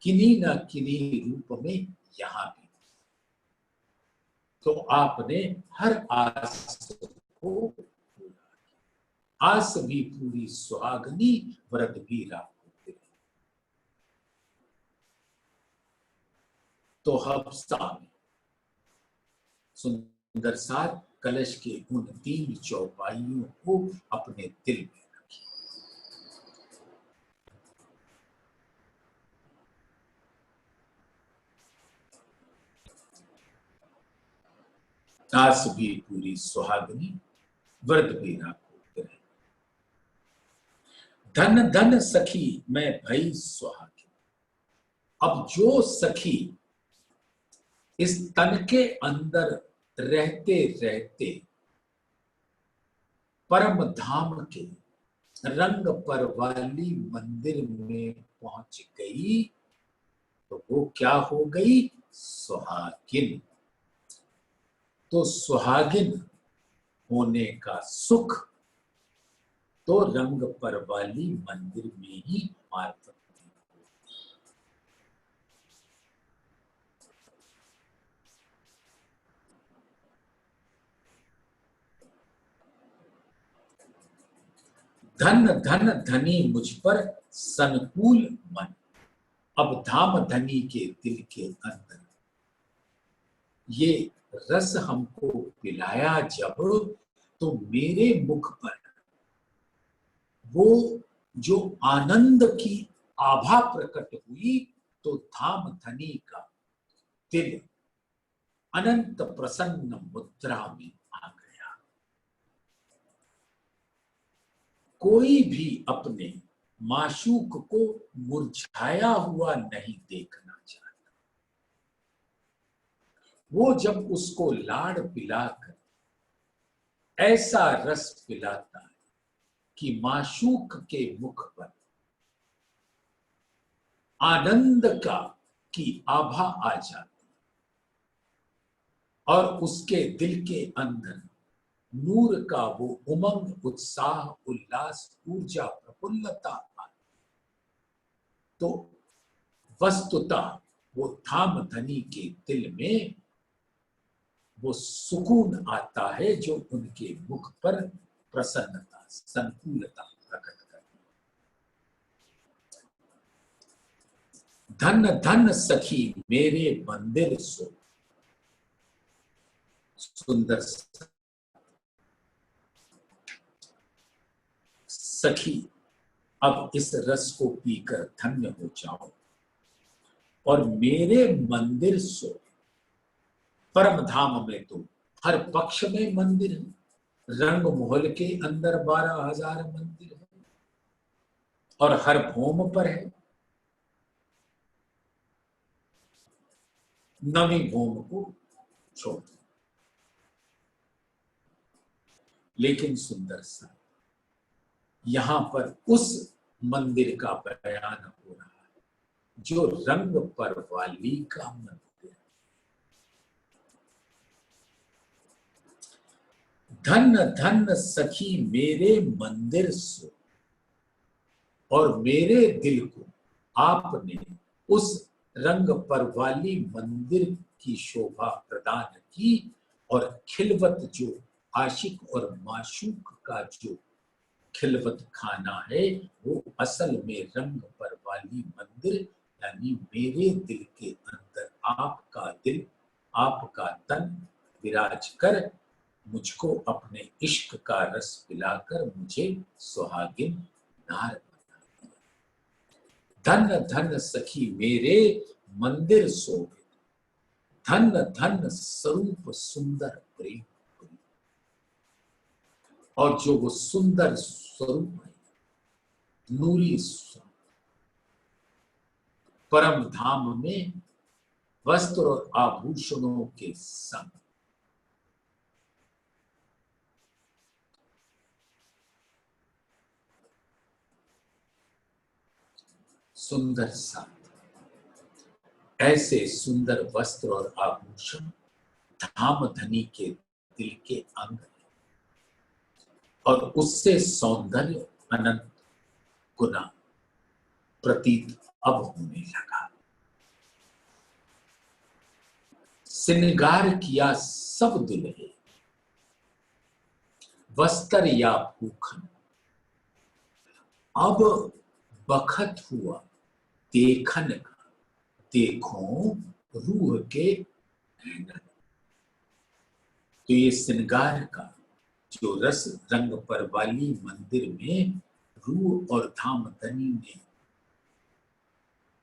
किन्हीं न किन्हीं रूप में यहां भी। तो आपने हर आस को पूरा, आस भी पूरी सुहागनी व्रत भी राखो। तो हफ्सा में सुंदर साथ कलश के उन 3 चौपाइयों को अपने दिल में रखिए। आस भी पूरी सुहागनी व्रत भी राखो। धन धन सखी मैं भई सुहागी। अब जो सखी इस तन के अंदर रहते रहते परम धाम के रंग पर वाली मंदिर में पहुंच गई, तो वो क्या हो गई? सुहागिन। तो सुहागिन होने का सुख तो रंग पर वाली मंदिर में ही मार्ग। धन धन धनी मुझ पर संकुल मन। अब धाम धनी के दिल के अंदर ये रस हमको पिलाया जब, तो मेरे मुख पर वो जो आनंद की आभा प्रकट हुई, तो धाम धनी का दिल अनंत प्रसन्न मुद्रा में आ गया। कोई भी अपने माशूक को मुरझाया हुआ नहीं देखना चाहता। वो जब उसको लाड़ पिलाकर ऐसा रस पिलाता है कि माशूक के मुख पर आनंद का की आभा आ जाती, और उसके दिल के अंदर नूर का वो उमंग, उत्साह, उल्लास, ऊर्जा, प्रफुल्लता आती। तो वस्तुतः वो धाम धनी के दिल में वो सुकून आता है जो उनके मुख पर प्रसन्नता, संकुलता प्रकट करती। धन धन सखी मेरे मंदिर सो। सुंदर सखी अब इस रस को पीकर धन्य हो जाओ और मेरे मंदिर सो। परम धाम में तो हर पक्ष में मंदिर है, रंग महल के अंदर 12,000 मंदिर है, और हर भूमि पर है। नवी भूमि को छोड़। लेकिन सुंदर सा यहां पर उस मंदिर का बयान हो रहा है जो रंग पर वाली का मंदिर। धन धन सखी मेरे मंदिर सो, और मेरे दिल को आपने उस रंग पर वाली मंदिर की शोभा प्रदान की, और खिलवत जो आशिक और माशूक का जो खिलवत खाना है वो असल में रंग पर वाली मंदिर यानी मेरे दिल के अंदर आपका दिल, आपका तन विराज कर मुझको अपने इश्क का रस पिलाकर मुझे सुहागिन नार बना। धन धन सखी मेरे मंदिर शोभित, धन धन स्वरूप सुंदर प्रेम। और जो वो सुंदर स्वरूप है, नूरी स्वरूप, परम धाम में वस्त्र और आभूषणों के संग सुंदर सा, ऐसे सुंदर वस्त्र और आभूषण धाम धनी के दिल के अंग है, और उससे सौंदर्य अनंत गुना प्रतीत अब होने लगा। श्रृंगार किया सब दुल्हे, वस्त्र या भूखन, अब बखत हुआ देखन का, देखो रूह के नैनन। तो ये श्रृंगार का जो रस रंग पर वाली मंदिर में रूह और धामधनी ने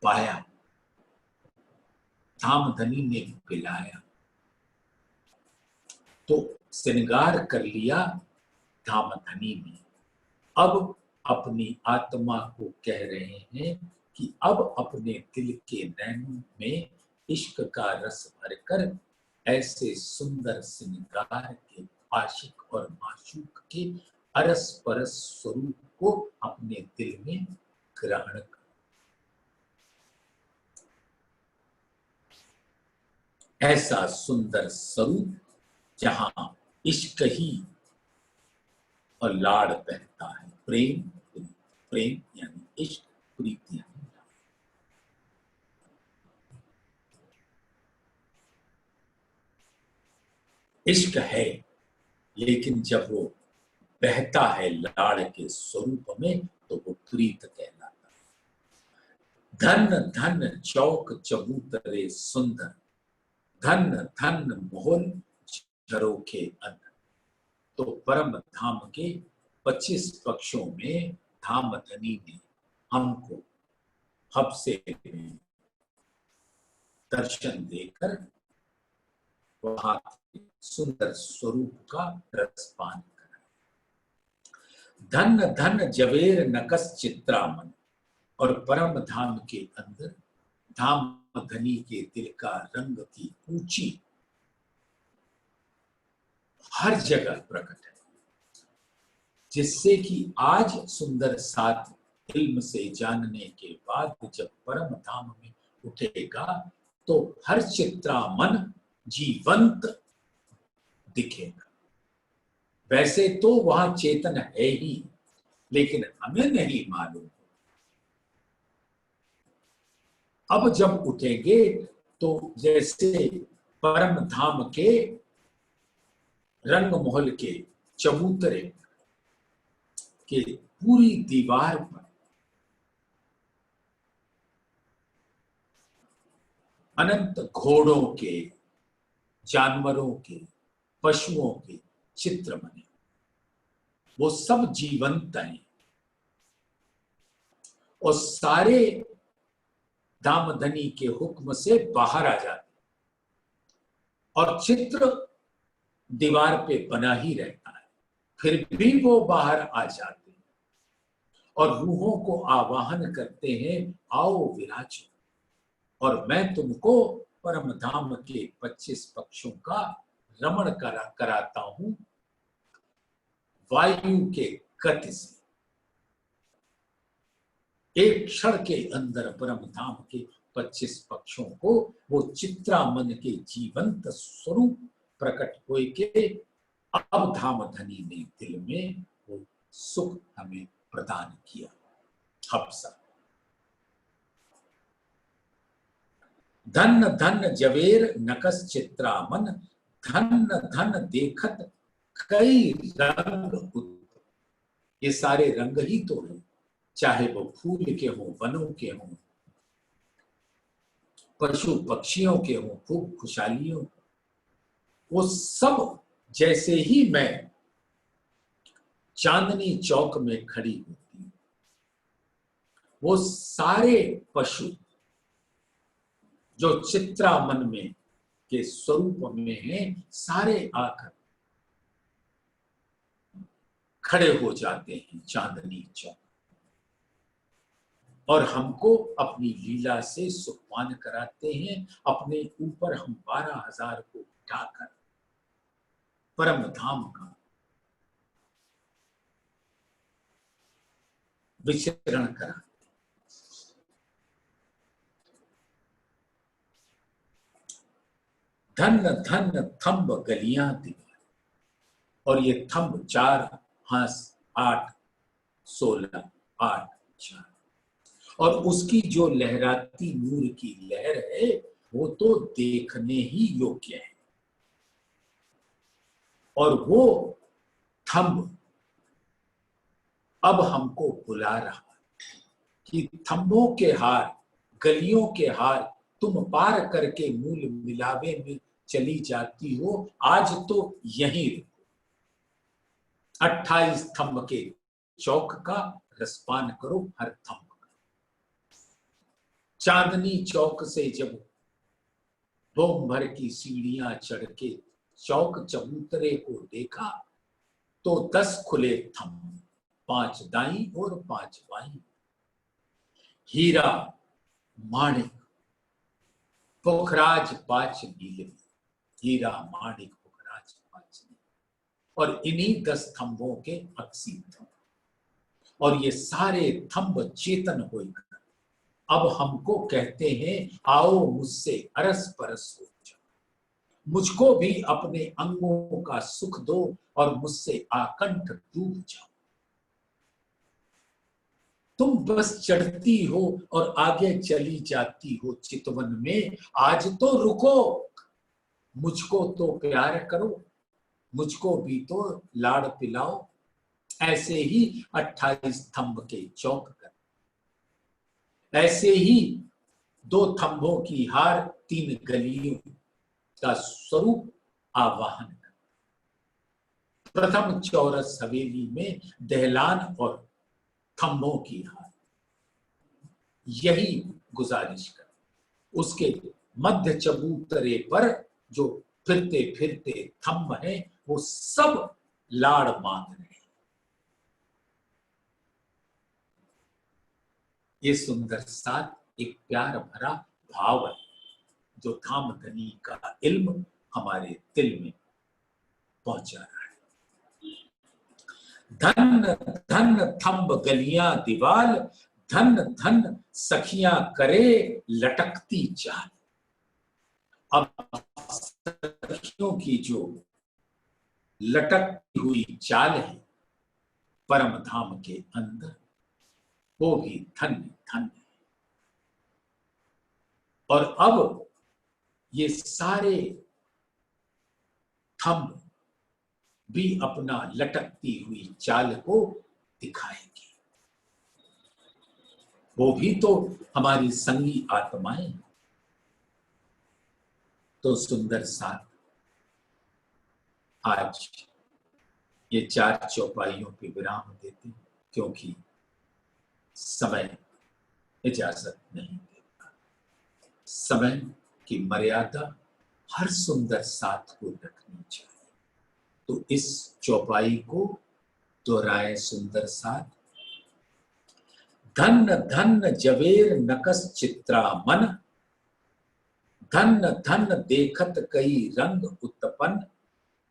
पाया, धामधनी ने पिलाया, तो श्रृंगार कर लिया धामधनी ने। अब अपनी आत्मा को कह रहे हैं कि अब अपने दिल के नैनों में इश्क का रस भरकर ऐसे सुंदर श्रृंगार के आशिक और माशूक के अरस परस स्वरूप को अपने दिल में ग्रहण कर। ऐसा सुंदर स्वरूप जहां इश्क ही और लाड़ बहता है, प्रेम, प्रेम यानी इश्क, प्रीति यानी लाड़। इश्क है, लेकिन जब वो बहता है लाड़ के स्वरूप में तो वो प्रीत कहलाता है। धन धन चौक चबूतरे सुंदर, धन धन मोहन झरोखे अन्न। तो परम धाम के 25 पक्षों में धामधनी ने हमको हफ्से में दर्शन देकर वहां सुंदर स्वरूप का रसपान करा। धन धन जवेर नकस चित्रामन, और परम धाम के अंदर धामधनी के दिल का रंग की ऊंची हर जगह प्रकट है, जिससे कि आज सुंदर साथ इल्म से जानने के बाद जब परम धाम में उठेगा तो हर चित्रामन जीवंत दिखेगा। वैसे तो वहां चेतन है ही, लेकिन हमें नहीं मालूम। अब जब उठेंगे तो जैसे परम धाम के रंग महल के चबूतरे के पूरी दीवार पर अनंत घोड़ों के, जानवरों के, पशुओं के चित्र बने, वो सब जीवंत हैं और सारे दामधनी के हुक्म से बाहर आ जाते, और चित्र दीवार पे बना ही रहता है, फिर भी वो बाहर आ जाते हैं और रूहों को आवाहन करते हैं, आओ विराजो और मैं तुमको परम धाम के 25 पक्षों का रमण कराता हूं वायु के गति से। एक क्षण के अंदर परम धाम के 25 पक्षों को वो चित्रामन के जीवंत स्वरूप प्रकट होए के अब धाम धनी ने दिल में वो सुख हमें प्रदान किया। हफ्सा धन धन जवेर नकस चित्रामन, धन धन देखत कई रंग। ये सारे रंग ही तो है, चाहे वो फूल के हों, वनों के हों, पशु पक्षियों के हों, खूब खुशहालियों, वो सब जैसे ही मैं चांदनी चौक में खड़ी होती, वो सारे पशु जो चित्रामन में के स्वरूप में हैं, सारे आकर खड़े हो जाते हैं चांदनी चौक और हमको अपनी लीला से सुखवान कराते हैं। अपने ऊपर हम 12,000 को उठाकर परम धाम का विचरण कराते। धन धन थंब गलियां दीवार, और ये थंब 4 हाथ 8 16 8 4, और उसकी जो लहराती नूर की लहर है वो तो देखने ही योग्य है। और वो थंब अब हमको बुला रहा है कि थंबों के हार, गलियों के हार तुम पार करके मूल मिलावे में चली जाती हो, आज तो यहीं रुको। 28 थंब के चौक का रसपान करो हर थंब का। चांदनी चौक से जब बोम भर की सीढ़ियां चढ़ के चौक चबूतरे को देखा तो 10 खुले थंब, 5 दाई और 5 बाई। हीरा माणिक पोखराज 5 नीले, हीरा माणिक पोखराज 5 नीले, और इन्हीं 10 थंबों के अक्सी थंब, और ये सारे थंब चेतन होकर अब हमको कहते हैं आओ मुझसे अरस परस हो जाओ, मुझको भी अपने अंगों का सुख दो और मुझसे आकंठ डूब जाओ। तुम बस चढ़ती हो और आगे चली जाती हो चितवन में, आज तो रुको, मुझको तो प्यार करो, मुझको भी तो लाड़ पिलाओ। ऐसे ही 28 थंब के चौक कर, ऐसे ही 2 थंबों की हार 3 गलियों का स्वरूप आवाहन कर। प्रथम चौरस हवेली में दहलान और थंबों की हार, यही गुजारिश कर। उसके मध्य चबूतरे पर जो फिरते फिरते थंब हैं वो सब लाड़ मांग रहे हैं। ये सुंदर साथ एक प्यार भरा भाव है जो धाम धनी का इल्म हमारे दिल में पहुंचा रहा है। धन धन थंब गलियां दीवाल, धन धन सखियां करे लटकती चाल। अब सखियों की जो लटकती हुई चाल है परम धाम के अंदर, वो भी धन्य धन्य है। और अब ये सारे थंब भी अपना लटकती हुई चाल को दिखाएंगे। वो भी तो हमारी संगी आत्माएं। तो सुंदर साथ आज ये 4 चौपाइयों पे विराम देते हैं, क्योंकि समय इजाजत नहीं देता। समय की मर्यादा हर सुंदर साथ को रखनी चाहिए। तो इस चौपाई को दोहराए सुंदर साथ। धन धन जवेर नकस चित्रा मन, धन धन देखत कई रंग उत्पन्न,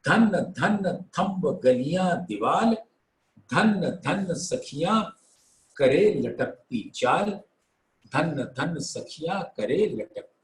धन धन थंब गलियां दीवाल, धन धन सखियां करे लटकती चाल, धन धन सखियां करे लटकती